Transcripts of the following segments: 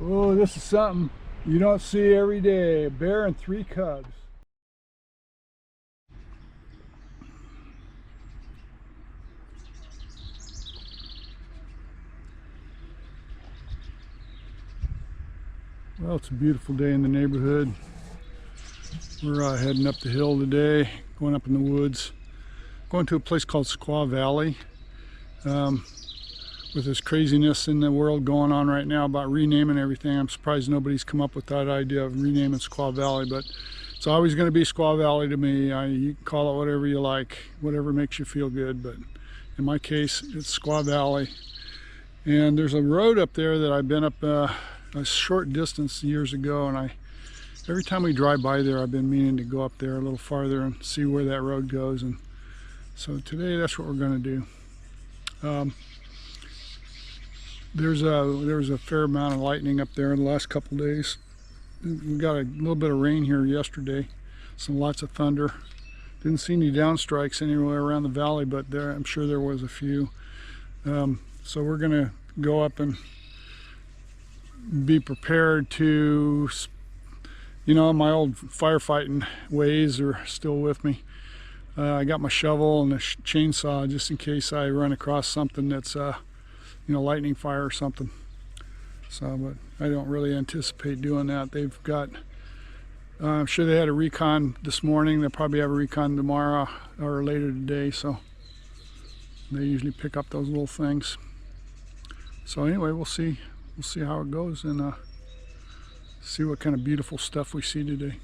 Oh, this is something you don't see every day. A bear and 3 cubs. Well, it's a beautiful day in the neighborhood. We're heading up the hill today, going up in the woods, going to a place called Squaw Valley. With this craziness in the world going on right now about renaming everything, I'm surprised nobody's come up with that idea of renaming Squaw Valley, but it's always going to be Squaw Valley to me. You can call it whatever you like, whatever makes you feel good, but in my case, it's Squaw Valley. And there's a road up there that I've been up a short distance years ago, and every time we drive by there, I've been meaning to go up there a little farther and see where that road goes. And so today, that's what we're going to do. There was a fair amount of lightning up there in the last couple days. We got a little bit of rain here yesterday, lots of thunder. Didn't see any downstrikes anywhere around the valley, but I'm sure there was a few. So we're going to go up and be prepared to, my old firefighting ways are still with me. I got my shovel and a chainsaw just in case I run across something that's lightning fire or something. So, but I don't really anticipate doing that. They've got, I'm sure they had a recon this morning. They'll probably have a recon tomorrow or later today. So they usually pick up those little things. So anyway, we'll see how it goes and see what kind of beautiful stuff we see today.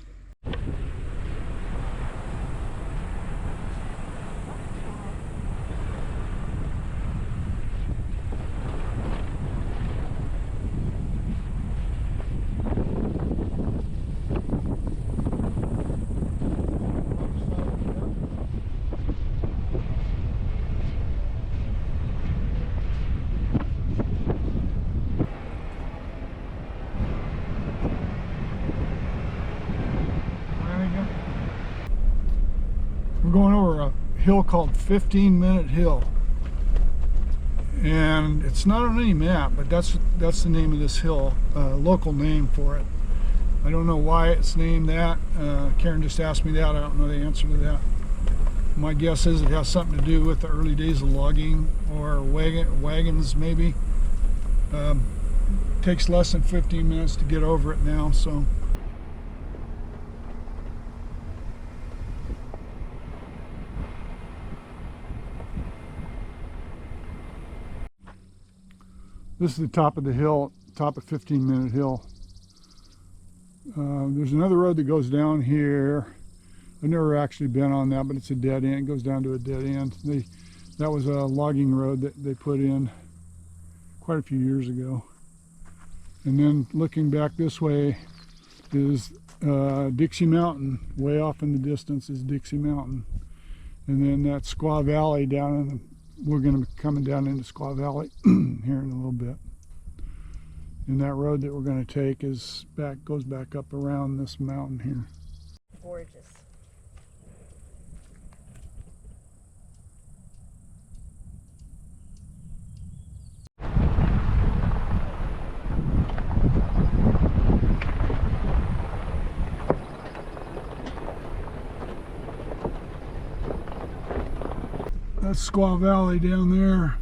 We're going over a hill called 15-Minute Hill, and it's not on any map, but that's the name of this hill, local name for it. I don't know why it's named that. Karen just asked me that. I don't know the answer to that. My guess is it has something to do with the early days of logging or wagons maybe. Takes less than 15 minutes to get over it now, so. This is the top of the hill, top of 15-Minute Hill. There's another road that goes down here. I've never actually been on that, but it's a dead end. It goes down to a dead end. That was a logging road that they put in quite a few years ago. And then looking back this way is Dixie Mountain. Way off in the distance is Dixie Mountain. And then that Squaw Valley down in the, we're going to be coming down into Squaw Valley here in a little bit. And that road that we're going to take goes back up around this mountain here. Gorgeous. That's Squaw Valley down there.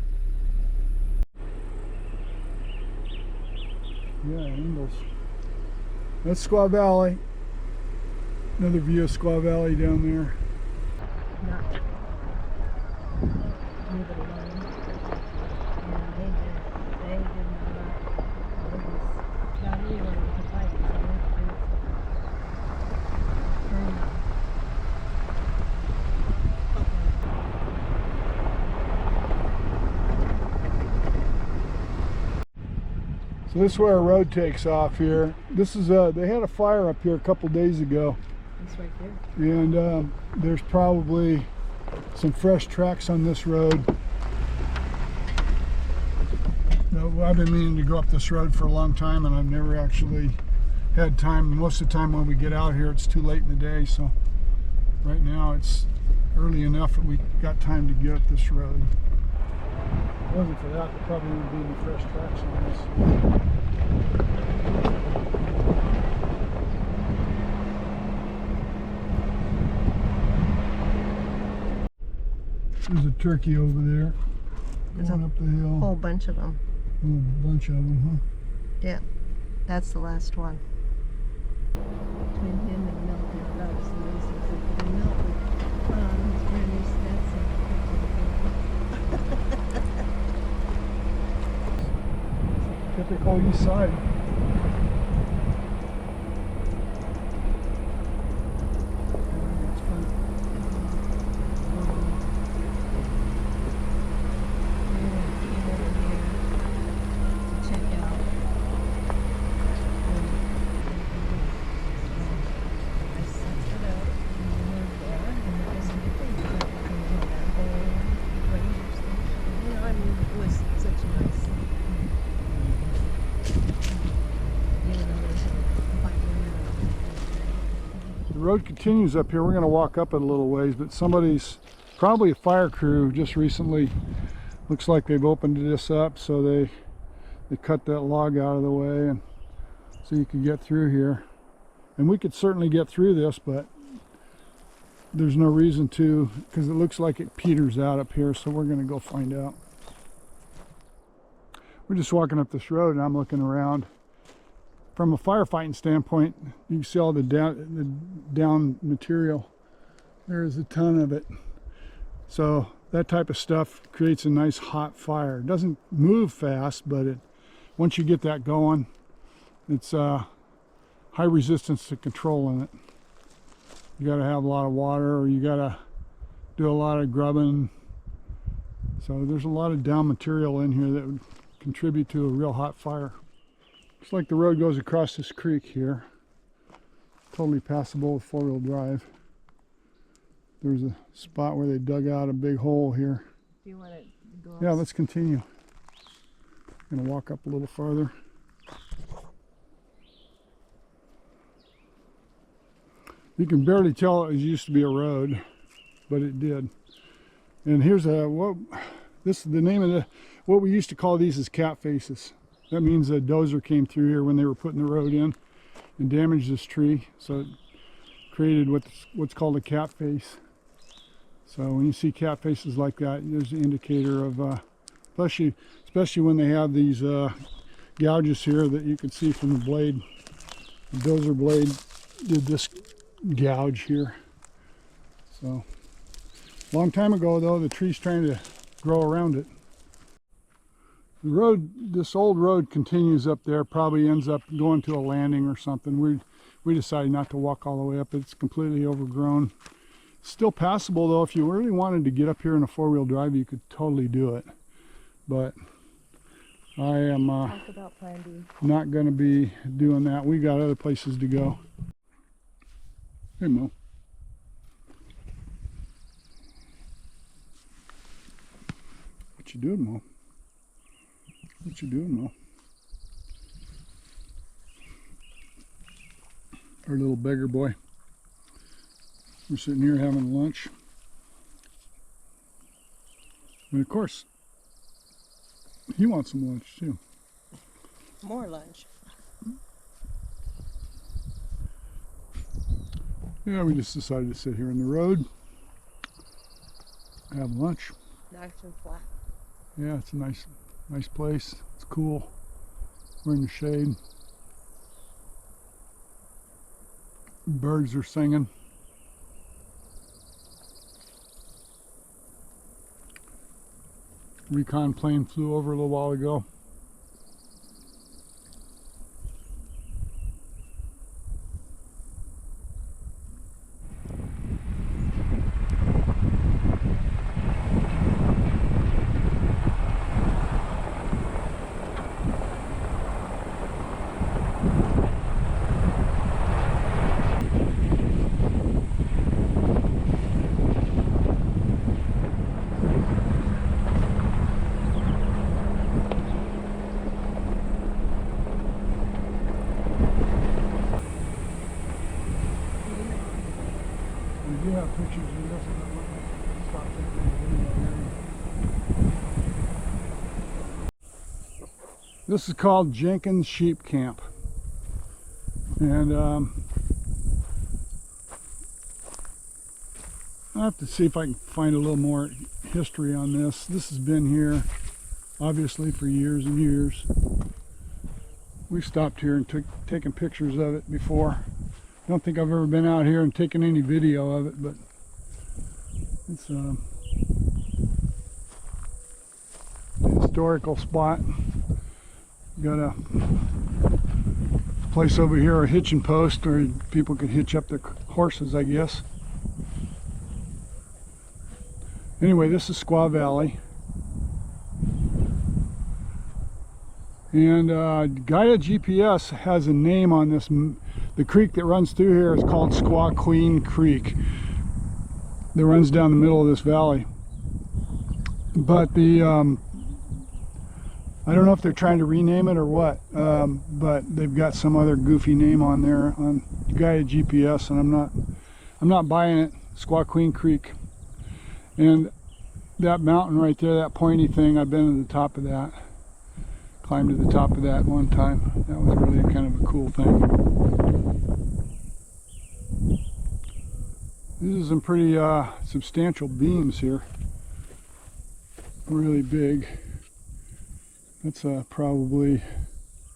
Yeah, angles. That's Squaw Valley. Another view of Squaw Valley down there. So this is where our road takes off here. This is they had a fire up here a couple days ago. It's right there. And there's probably some fresh tracks on this road. Now, I've been meaning to go up this road for a long time, and I've never actually had time. Most of the time when we get out here, it's too late in the day. So right now it's early enough that we got time to get up this road. it wasn't for that, there probably wouldn't be any fresh tracks on this. There's a turkey over there. Going up the hill. Whole bunch of them. A bunch of them, Yeah, that's the last one. Between him and Milton, that was amazing. So Milton put on his brand new Stetson. Typical east side. The road continues up here. We're going to walk up it a little ways, but somebody's, probably a fire crew, just recently, looks like they've opened this up, so they cut that log out of the way, and so you can get through here. And we could certainly get through this, but there's no reason to, because it looks like it peters out up here, so we're going to go find out. We're just walking up this road, and I'm looking around. From a firefighting standpoint, you can see all the down material. There's a ton of it. So that type of stuff creates a nice hot fire. It doesn't move fast, but once you get that going, it's high resistance to controlling it. You got to have a lot of water, or you got to do a lot of grubbing. So there's a lot of down material in here that would contribute to a real hot fire. Looks like the road goes across this creek here. Totally passable with four-wheel drive. There's a spot where they dug out a big hole here. Do you want to go? Yeah, let's continue. I'm gonna walk up a little farther. You can barely tell it used to be a road, but it did. And here's the name of what we used to call these is cat faces. That means a dozer came through here when they were putting the road in and damaged this tree, so it created what's called a cat face. So when you see cat faces like that, there's an indicator of, especially when they have these gouges here that you can see from the blade. The dozer blade did this gouge here. So long time ago, though, the tree's trying to grow around it. The road, this old road continues up there, probably ends up going to a landing or something. We decided not to walk all the way up. It's completely overgrown. Still passable though. If you really wanted to get up here in a four-wheel drive, you could totally do it. But I am Talk about Plan B. not going to be doing that. We got other places to go. Hey, Mo. What you doing, Mo? What you doing, Mo? Our little beggar boy. We're sitting here having lunch. And of course, he wants some lunch too. More lunch. Yeah, we just decided to sit here in the road, have lunch. Nice and flat. Yeah, it's a nice place. It's cool. We're in the shade. Birds are singing. Recon plane flew over a little while ago. We do have pictures of this. Stop taking the video here. This is called Jenkins Sheep Camp. And I have to see if I can find a little more history on this. This has been here obviously for years and years. We stopped here and taken pictures of it before. I don't think I've ever been out here and taken any video of it, but it's a historical spot. Got a place over here, a hitching post where people could hitch up their horses, I guess. Anyway, this is Squaw Valley. And Gaia GPS has a name on this. The creek that runs through here is called Squaw Queen Creek. That runs down the middle of this valley. But the I don't know if they're trying to rename it or what, but they've got some other goofy name on there on Gaia GPS, and I'm not buying it. Squaw Queen Creek. And that mountain right there, that pointy thing, I've been to the top of that. Climbed to the top of that one time. That was really kind of a cool thing. These are some pretty substantial beams here. Really big. That's probably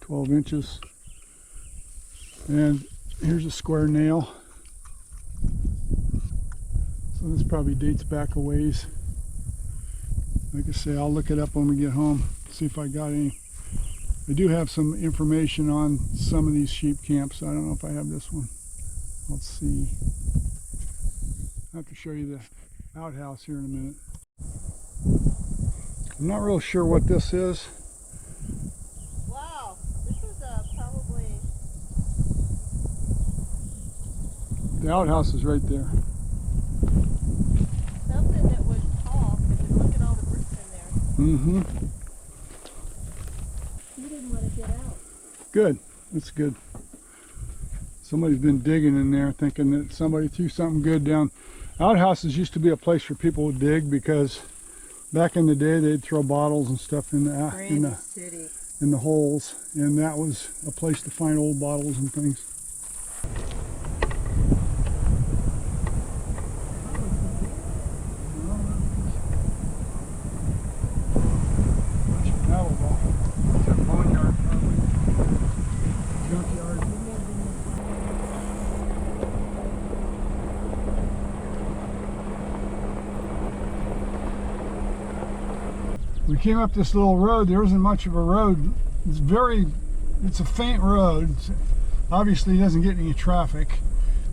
12 inches. And here's a square nail. So this probably dates back a ways. Like I say, I'll look it up when we get home, see if I got any. I do have some information on some of these sheep camps. I don't know if I have this one. Let's see. I'll have to show you the outhouse here in a minute. I'm not real sure what this is. Wow, this is probably... The outhouse is right there. something that was tall, because look at all the bricks in there. Mm-hmm. You didn't want to get out. Good. That's good. Somebody's been digging in there thinking that somebody threw something good down. Outhouses used to be a place for people to dig because back in the day they'd throw bottles and stuff in the holes, and that was a place to find old bottles and things. We came up this little road. There isn't much of a road. It's a faint road. Obviously it doesn't get any traffic,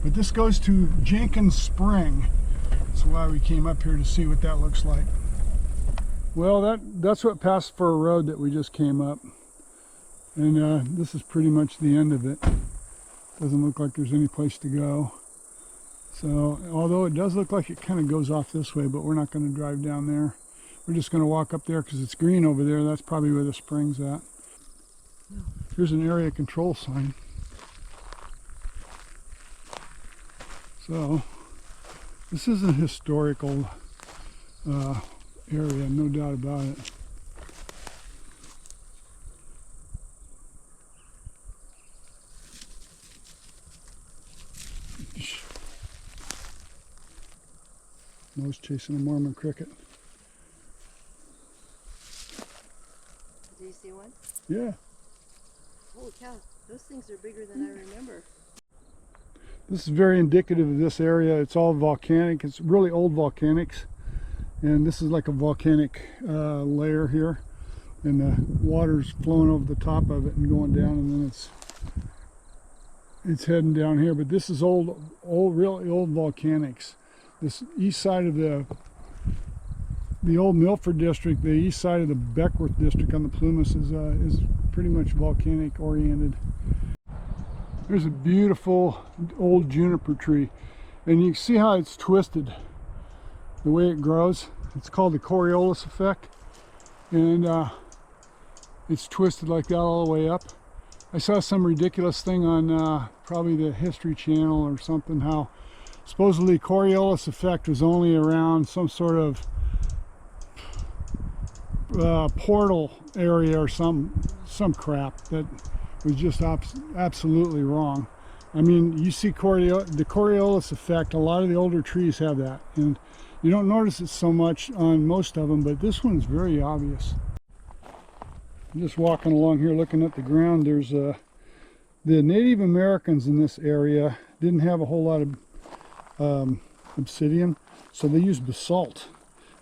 but this goes to Jenkins Spring. That's why we came up here, to see what that looks like. Well, that's what passed for a road that we just came up. And this is pretty much the end of it. Doesn't look like there's any place to go. So, although it does look like it kind of goes off this way, but we're not going to drive down there. We're just going to walk up there because it's green over there. That's probably where the spring's at. Here's an area control sign. So, this is a historical area, no doubt about it. Nose chasing a Mormon cricket. Do you see one? Yeah. Holy cow, those things are bigger than I remember. This is very indicative of this area. It's all volcanic. It's really old volcanics. And this is like a volcanic layer here. And the water's flowing over the top of it and going down, and then it's heading down here. But this is really old volcanics. This east side of the old Milford district, the east side of the Beckworth district on the Plumas is pretty much volcanic oriented. There's a beautiful old juniper tree, and you can see how it's twisted, the way it grows. It's called the Coriolis effect, and it's twisted like that all the way up. I saw some ridiculous thing on probably the History Channel or something, how supposedly Coriolis effect was only around some sort of portal area or some crap that was just absolutely wrong. I mean, you see the Coriolis effect. A lot of the older trees have that, and you don't notice it so much on most of them, but this one's very obvious. I'm just walking along here looking at the ground. There's the Native Americans in this area didn't have a whole lot of obsidian, so they used basalt,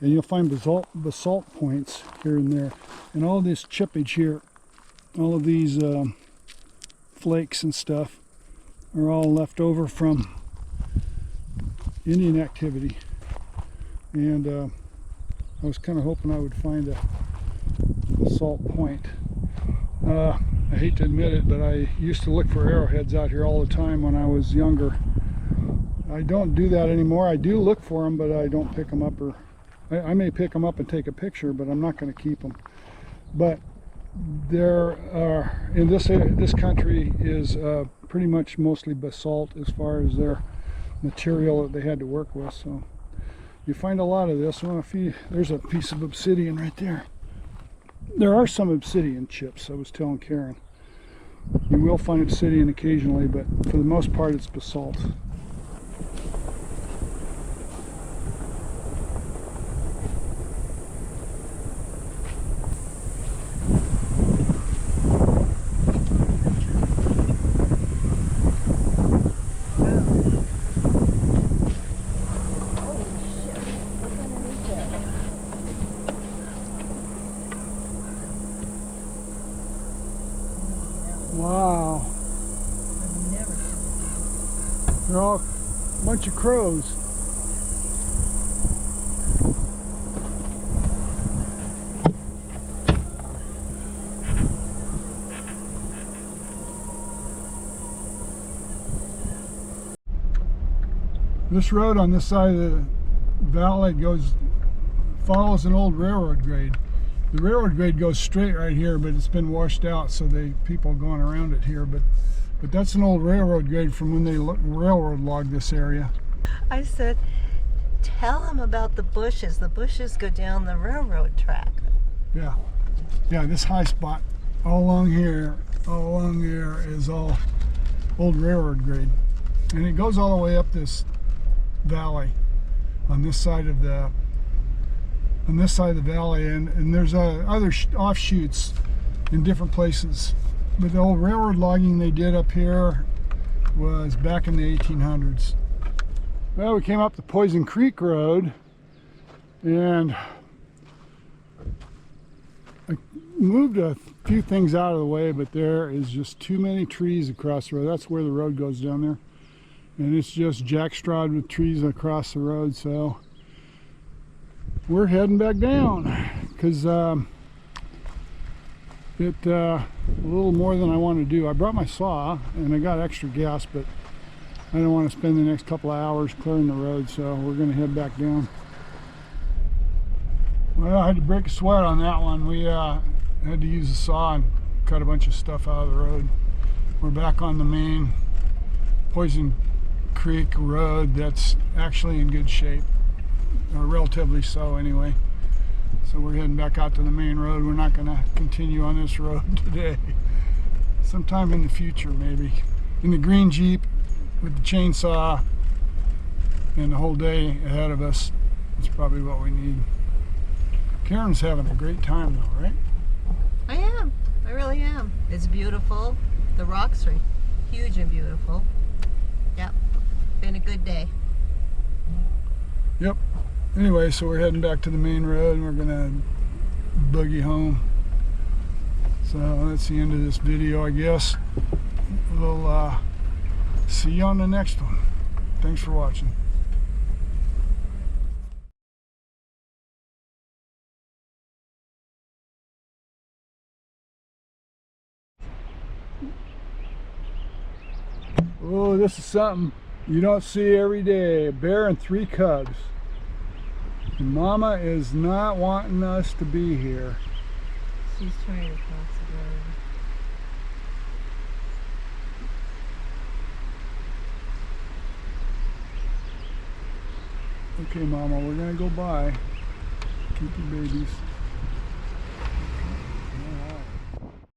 and you'll find basalt points here and there, and all this chippage here, all of these flakes and stuff are all left over from Indian activity. And I was kind of hoping I would find a basalt point. I hate to admit it, but I used to look for arrowheads out here all the time when I was younger. I don't do that anymore. I do look for them, but I don't pick them up, or I may pick them up and take a picture, but I'm not going to keep them. But there are, in this country is pretty much mostly basalt as far as their material that they had to work with. So you find a lot of this. Well, there's a piece of obsidian right there. There are some obsidian chips, I was telling Karen. You will find obsidian occasionally, but for the most part it's basalt. Wow. I've never seen They're all a bunch of crows. This road on this side of the valley follows an old railroad grade. The railroad grade goes straight right here, but it's been washed out, so people going around it here. But that's an old railroad grade from when they railroad logged this area. I said, tell him about the bushes. The bushes go down the railroad track. Yeah, this high spot all along here is all old railroad grade, and it goes all the way up this valley on this side of the valley, and there's other offshoots in different places. But the old railroad logging they did up here was back in the 1800s. Well, we came up the Poison Creek Road, and I moved a few things out of the way, but there is just too many trees across the road. That's where the road goes down there, and it's just jackstrawed with trees across the road. So we're heading back down because it's a little more than I want to do. I brought my saw and I got extra gas, but I don't want to spend the next couple of hours clearing the road, so we're going to head back down. Well, I had to break a sweat on that one. We had to use a saw and cut a bunch of stuff out of the road. We're back on the main Poison Creek Road that's actually in good shape, or relatively so anyway. So we're heading back out to the main road. We're not going to continue on this road today. Sometime in the future, maybe. In the green Jeep with the chainsaw and the whole day ahead of us, it's probably what we need. Karen's having a great time though, right? I am. I really am. It's beautiful. The rocks are huge and beautiful. Yep. Been a good day. Yep. Anyway, so we're heading back to the main road and we're gonna boogie home. So that's the end of this video, I guess. We'll see you on the next one. Thanks for watching. Oh, this is something you don't see every day. A bear and 3 cubs. And Mama is not wanting us to be here. She's trying to cross the road. Okay, Mama, we're gonna go by. Keep your babies.